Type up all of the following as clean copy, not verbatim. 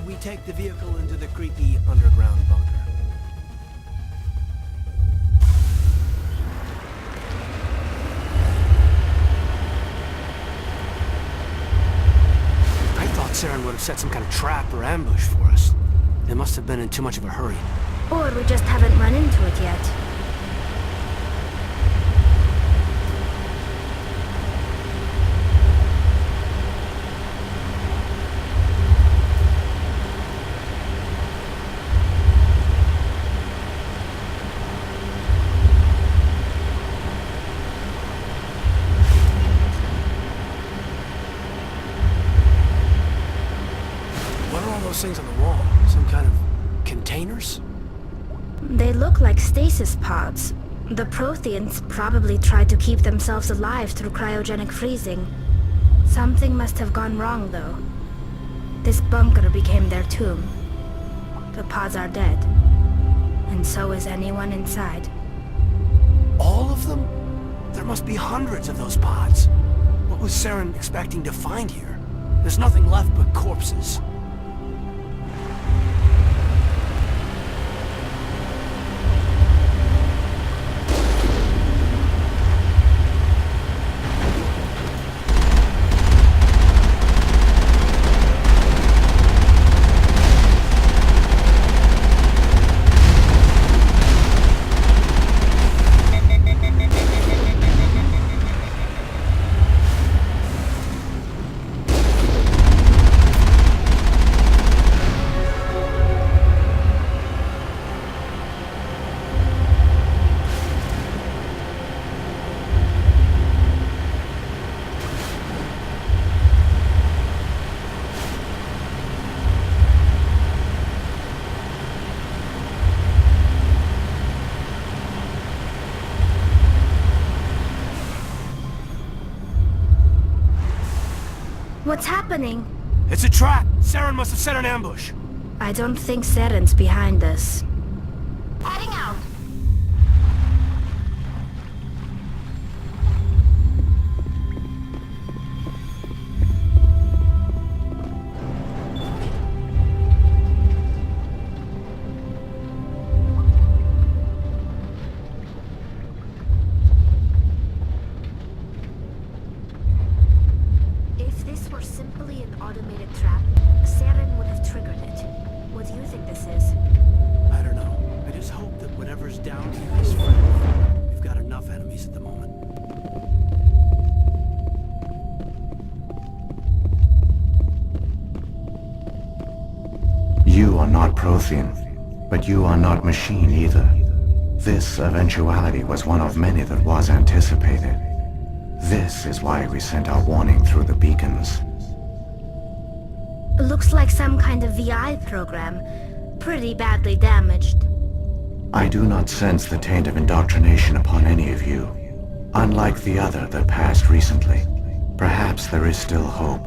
we take the vehicle into the creepy underground bunker. I thought Saren would have set some kind of trap or ambush for us. They must have been in too much of a hurry. Or we just haven't run into it yet. Things on the wall. Some kind of containers? They look like stasis pods. The Protheans probably tried to keep themselves alive through cryogenic freezing. Something must have gone wrong, though. This bunker became their tomb. The pods are dead. And so is anyone inside. All of them? There must be hundreds of those pods. What was Saren expecting to find here? There's nothing left but corpses. What's happening? It's a trap! Saren must have set an ambush! I don't think Saren's behind this. Heading out! Simply an automated trap, Saren would have triggered it. What do you think this is? I don't know. I just hope that whatever's down here is friendly. We've got enough enemies at the moment. You are not Prothean, but you are not machine either. This eventuality was one of many that was anticipated. This is why we sent our warning through the beacons. Looks like some kind of VI program. Pretty badly damaged. I do not sense the taint of indoctrination upon any of you. Unlike the other that passed recently. Perhaps there is still hope.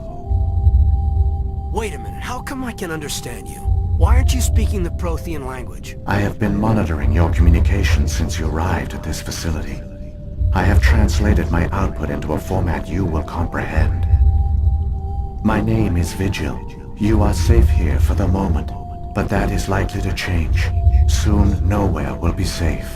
Wait a minute, how come I can understand you? Why aren't you speaking the Prothean language? I have been monitoring your communications since you arrived at this facility. I have translated my output into a format you will comprehend. My name is Vigil. You are safe here for the moment, but that is likely to change. Soon, nowhere will be safe.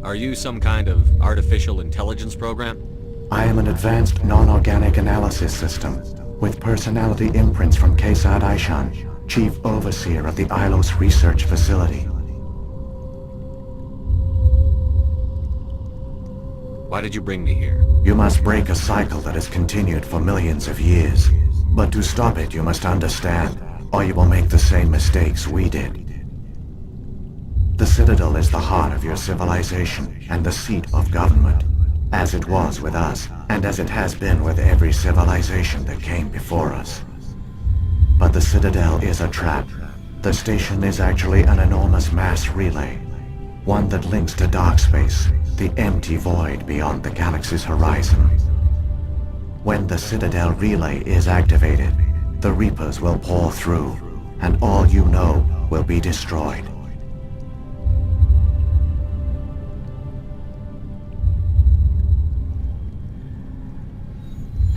Are you some kind of artificial intelligence program? I am an advanced non-organic analysis system, with personality imprints from Kesad Aishan, Chief Overseer of the Ilos Research Facility. Why did you bring me here? You must break a cycle that has continued for millions of years. But to stop it, you must understand, or you will make the same mistakes we did. The Citadel is the heart of your civilization and the seat of government, as it was with us, and as it has been with every civilization that came before us. But the Citadel is a trap. The station is actually an enormous mass relay, one that links to dark space, the empty void beyond the galaxy's horizon. When the Citadel relay is activated, the Reapers will pour through, and all you know will be destroyed.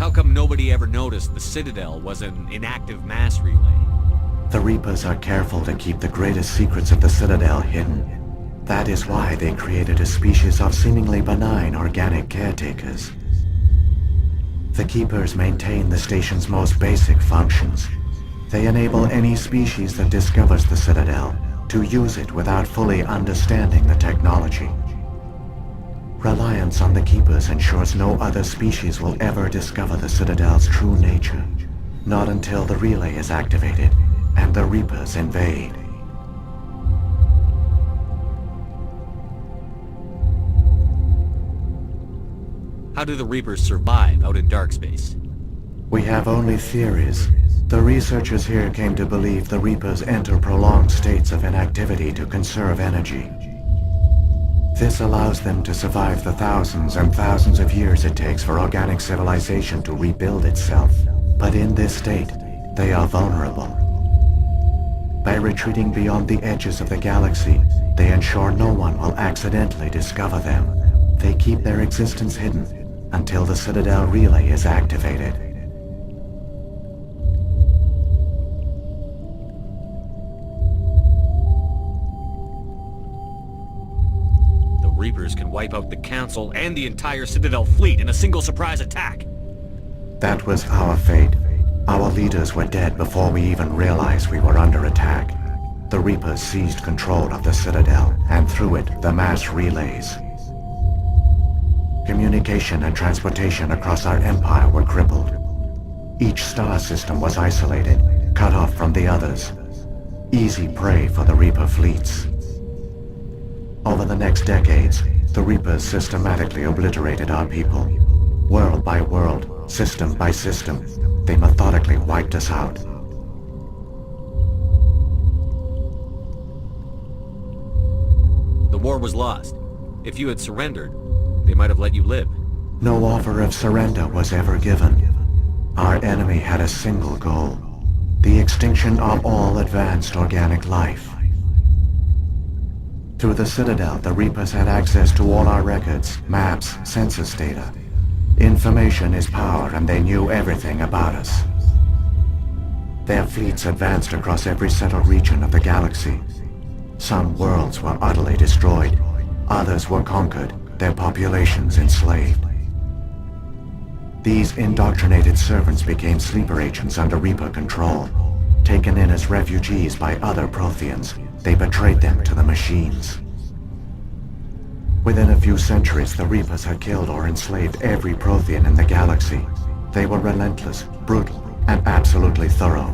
How come nobody ever noticed the Citadel was an inactive mass relay? The Reapers are careful to keep the greatest secrets of the Citadel hidden. That is why they created a species of seemingly benign organic caretakers. The Keepers maintain the station's most basic functions. They enable any species that discovers the Citadel to use it without fully understanding the technology. Reliance on the Keepers ensures no other species will ever discover the Citadel's true nature. Not until the relay is activated and the Reapers invade. How do the Reapers survive out in dark space? We have only theories. The researchers here came to believe the Reapers enter prolonged states of inactivity to conserve energy. This allows them to survive the thousands and thousands of years it takes for organic civilization to rebuild itself. But in this state, they are vulnerable. By retreating beyond the edges of the galaxy, they ensure no one will accidentally discover them. They keep their existence hidden until the Citadel relay is activated. Reapers can wipe out the Council and the entire Citadel fleet in a single surprise attack. That was our fate. Our leaders were dead before we even realized we were under attack. The Reapers seized control of the Citadel, and through it, the mass relays. Communication and transportation across our empire were crippled. Each star system was isolated, cut off from the others. Easy prey for the Reaper fleets. Over the next decades, the Reapers systematically obliterated our people. World by world, system by system, they methodically wiped us out. The war was lost. If you had surrendered, they might have let you live. No offer of surrender was ever given. Our enemy had a single goal: the extinction of all advanced organic life. Through the Citadel, the Reapers had access to all our records, maps, census data. Information is power, and they knew everything about us. Their fleets advanced across every settled region of the galaxy. Some worlds were utterly destroyed. Others were conquered, their populations enslaved. These indoctrinated servants became sleeper agents under Reaper control. Taken in as refugees by other Protheans, they betrayed them to the machines. Within a few centuries, the Reapers had killed or enslaved every Prothean in the galaxy. They were relentless, brutal, and absolutely thorough.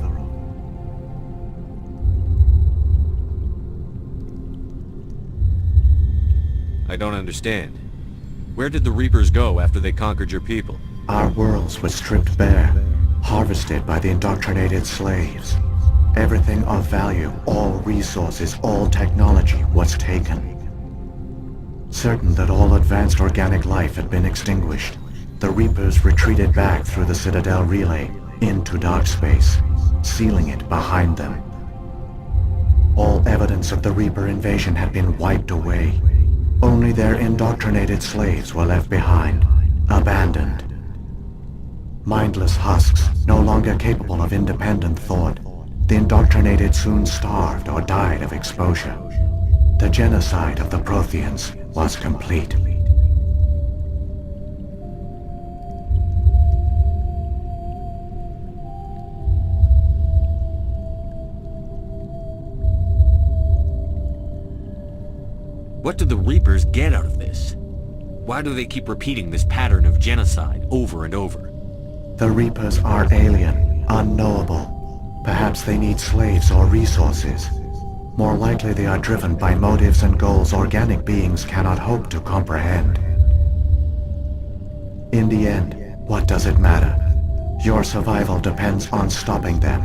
I don't understand. Where did the Reapers go after they conquered your people? Our worlds were stripped bare, harvested by the indoctrinated slaves. Everything of value, all resources, all technology was taken. Certain that all advanced organic life had been extinguished, the Reapers retreated back through the Citadel relay into dark space, sealing it behind them. All evidence of the Reaper invasion had been wiped away. Only their indoctrinated slaves were left behind, abandoned. Mindless husks, no longer capable of independent thought, the indoctrinated soon starved or died of exposure. The genocide of the Protheans was complete. What do the Reapers get out of this? Why do they keep repeating this pattern of genocide over and over? The Reapers are alien, unknowable. Perhaps they need slaves or resources. More likely they are driven by motives and goals organic beings cannot hope to comprehend. In the end, what does it matter? Your survival depends on stopping them,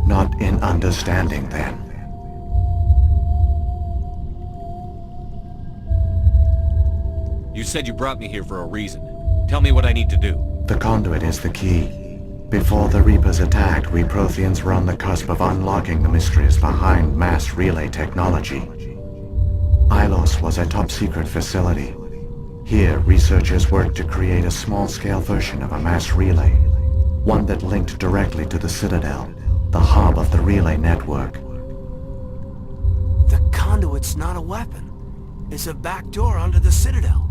not in understanding them. You said you brought me here for a reason. Tell me what I need to do. The conduit is the key. Before the Reapers attacked, we Protheans were on the cusp of unlocking the mysteries behind mass relay technology. Ilos was a top-secret facility. Here, researchers worked to create a small-scale version of a mass relay, one that linked directly to the Citadel, the hub of the relay network. The conduit's not a weapon. It's a back door onto the Citadel.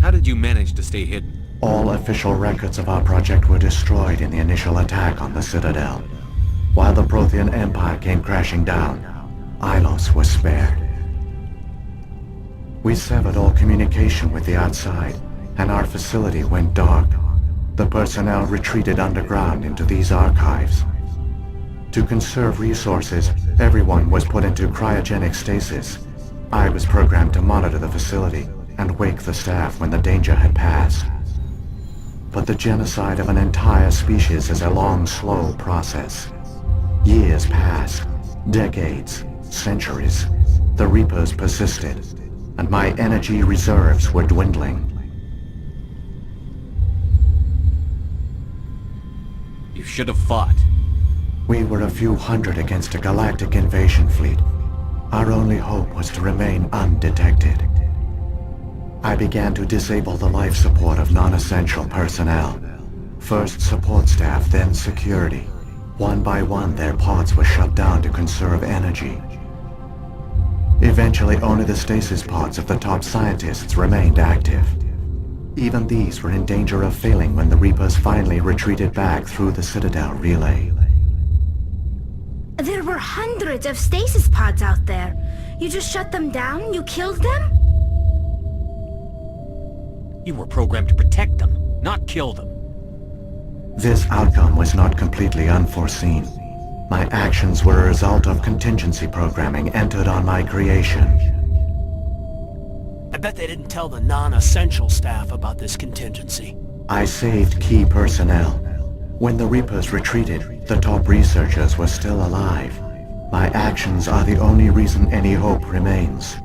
How did you manage to stay hidden? All official records of our project were destroyed in the initial attack on the Citadel. While the Prothean Empire came crashing down, Ilos was spared. We severed all communication with the outside, and our facility went dark. The personnel retreated underground into these archives. To conserve resources, everyone was put into cryogenic stasis. I was programmed to monitor the facility and wake the staff when the danger had passed. But the genocide of an entire species is a long, slow process. Years passed, decades, centuries. The Reapers persisted, and my energy reserves were dwindling. You should have fought. We were a few hundred against a galactic invasion fleet. Our only hope was to remain undetected. I began to disable the life support of non-essential personnel. First support staff, then security. One by one, their pods were shut down to conserve energy. Eventually, only the stasis pods of the top scientists remained active. Even these were in danger of failing when the Reapers finally retreated back through the Citadel relay. There were hundreds of stasis pods out there. You just shut them down? You killed them? You were programmed to protect them, not kill them. This outcome was not completely unforeseen. My actions were a result of contingency programming entered on my creation. I bet they didn't tell the non-essential staff about this contingency. I saved key personnel. When the Reapers retreated, the top researchers were still alive. My actions are the only reason any hope remains.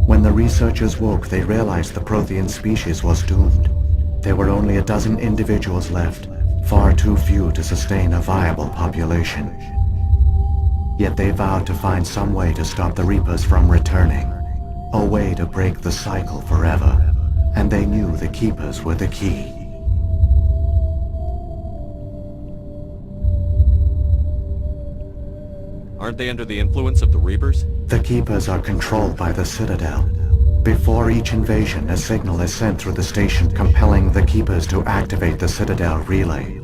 When the researchers woke, they realized the Prothean species was doomed. There were only a dozen individuals left, far too few to sustain a viable population. Yet they vowed to find some way to stop the Reapers from returning, a way to break the cycle forever, and they knew the Keepers were the key. Aren't they under the influence of the Reapers? The Keepers are controlled by the Citadel. Before each invasion, a signal is sent through the station compelling the Keepers to activate the Citadel relay.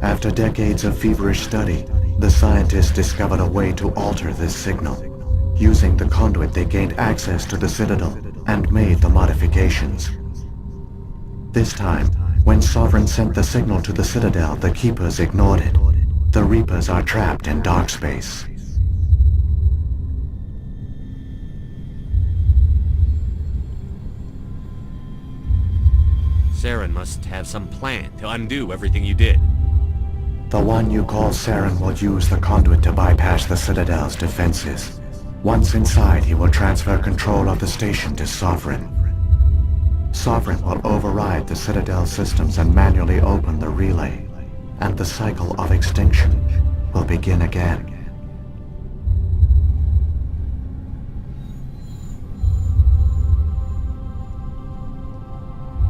After decades of feverish study, the scientists discovered a way to alter this signal. Using the conduit, they gained access to the Citadel and made the modifications. This time, when Sovereign sent the signal to the Citadel, the Keepers ignored it. The Reapers are trapped in dark space. Saren must have some plan to undo everything you did. The one you call Saren will use the conduit to bypass the Citadel's defenses. Once inside, he will transfer control of the station to Sovereign. Sovereign will override the Citadel systems and manually open the relay, and the cycle of extinction will begin again.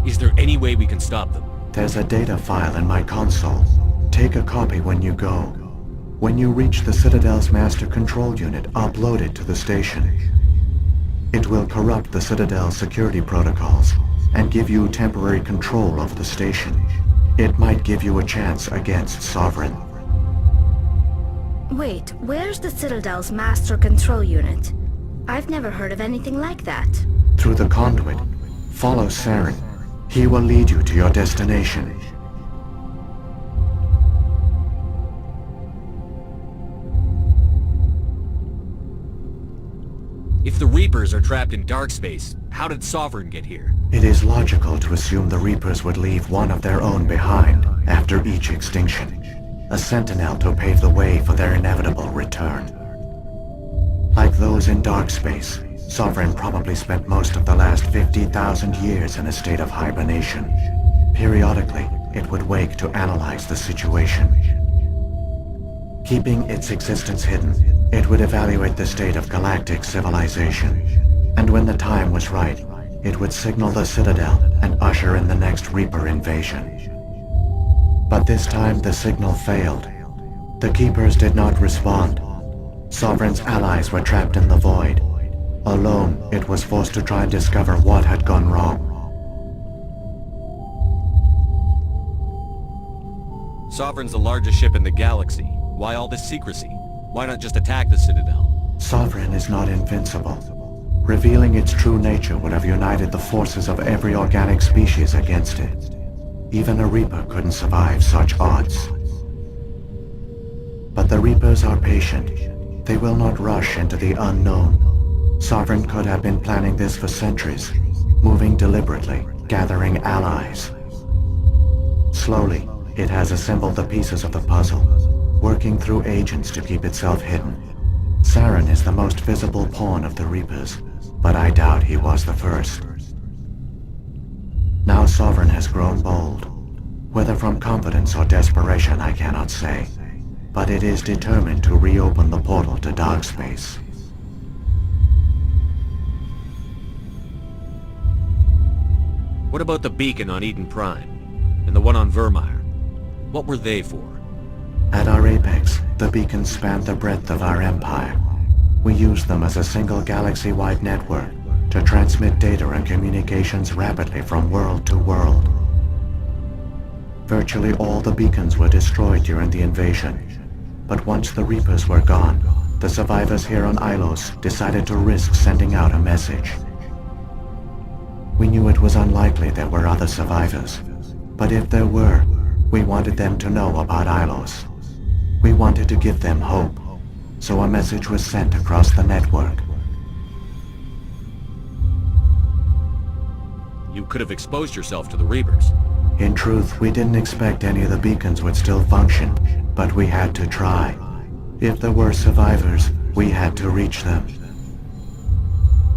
Is there any way we can stop them? There's a data file in my console. Take a copy when you go. When you reach the Citadel's master control unit, upload it to the station. It will corrupt the Citadel's security protocols and give you temporary control of the station. It might give you a chance against Sovereign. Wait, where's the Citadel's master control unit? I've never heard of anything like that. Through the conduit, follow Saren. He will lead you to your destination. If the Reapers are trapped in dark space, how did Sovereign get here? It is logical to assume the Reapers would leave one of their own behind after each extinction. A sentinel to pave the way for their inevitable return. Like those in dark space, Sovereign probably spent most of the last 50,000 years in a state of hibernation. Periodically, it would wake to analyze the situation. Keeping its existence hidden, it would evaluate the state of galactic civilization. And when the time was right, it would signal the Citadel and usher in the next Reaper invasion. But this time the signal failed. The Keepers did not respond. Sovereign's allies were trapped in the void. Alone, it was forced to try and discover what had gone wrong. Sovereign's the largest ship in the galaxy. Why all this secrecy? Why not just attack the Citadel? Sovereign is not invincible. Revealing its true nature would have united the forces of every organic species against it. Even a Reaper couldn't survive such odds. But the Reapers are patient. They will not rush into the unknown. Sovereign could have been planning this for centuries, moving deliberately, gathering allies. Slowly, it has assembled the pieces of the puzzle, working through agents to keep itself hidden. Saren is the most visible pawn of the Reapers, but I doubt he was the first. Now Sovereign has grown bold. Whether from confidence or desperation, I cannot say. But it is determined to reopen the portal to dark space. What about the beacon on Eden Prime? And the one on Vermeer? What were they for? At our apex, the beacons spanned the breadth of our empire. We used them as a single galaxy-wide network to transmit data and communications rapidly from world to world. Virtually all the beacons were destroyed during the invasion. But once the Reapers were gone, the survivors here on Ilos decided to risk sending out a message. We knew it was unlikely there were other survivors, but if there were, we wanted them to know about Ilos. We wanted to give them hope, so a message was sent across the network. You could have exposed yourself to the Reapers. In truth, we didn't expect any of the beacons would still function, but we had to try. If there were survivors, we had to reach them.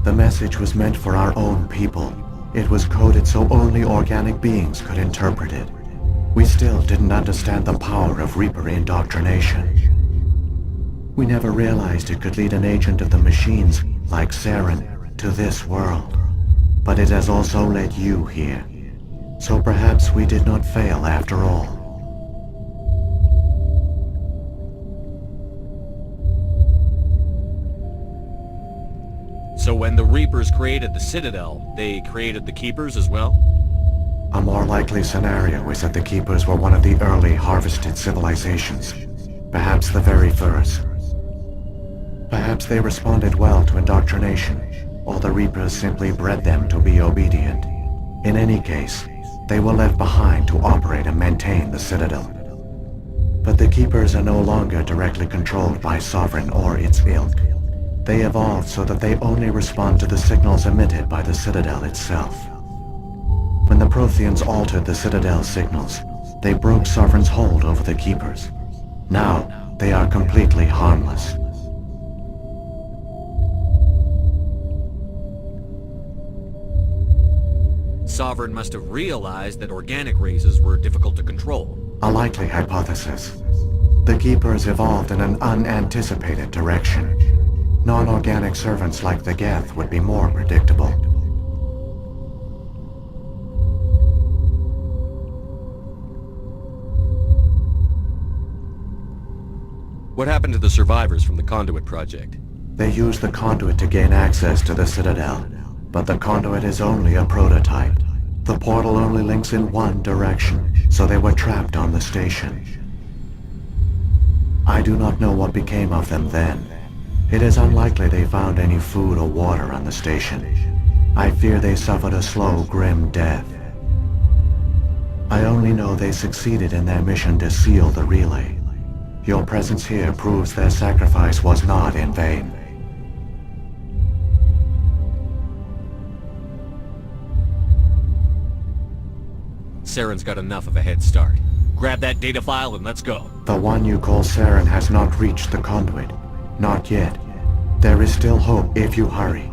The message was meant for our own people. It was coded so only organic beings could interpret it. We still didn't understand the power of Reaper indoctrination. We never realized it could lead an agent of the machines, like Saren, to this world. But it has also led you here. So perhaps we did not fail after all. So when the Reapers created the Citadel, they created the Keepers as well? A more likely scenario is that the Keepers were one of the early harvested civilizations. Perhaps the very first. Perhaps they responded well to indoctrination, or the Reapers simply bred them to be obedient. In any case, they were left behind to operate and maintain the Citadel. But the Keepers are no longer directly controlled by Sovereign or its ilk. They evolved so that they only respond to the signals emitted by the Citadel itself. When the Protheans altered the Citadel's signals, they broke Sovereign's hold over the Keepers. Now, they are completely harmless. Sovereign must have realized that organic races were difficult to control. A likely hypothesis. The Keepers evolved in an unanticipated direction. Non-organic servants like the Geth would be more predictable. What happened to the survivors from the Conduit project? They used the conduit to gain access to the Citadel, but the conduit is only a prototype. The portal only links in one direction, so they were trapped on the station. I do not know what became of them then. It is unlikely they found any food or water on the station. I fear they suffered a slow, grim death. I only know they succeeded in their mission to seal the relay. Your presence here proves their sacrifice was not in vain. Saren's got enough of a head start. Grab that data file and let's go. The one you call Saren has not reached the conduit. Not yet. There is still hope if you hurry.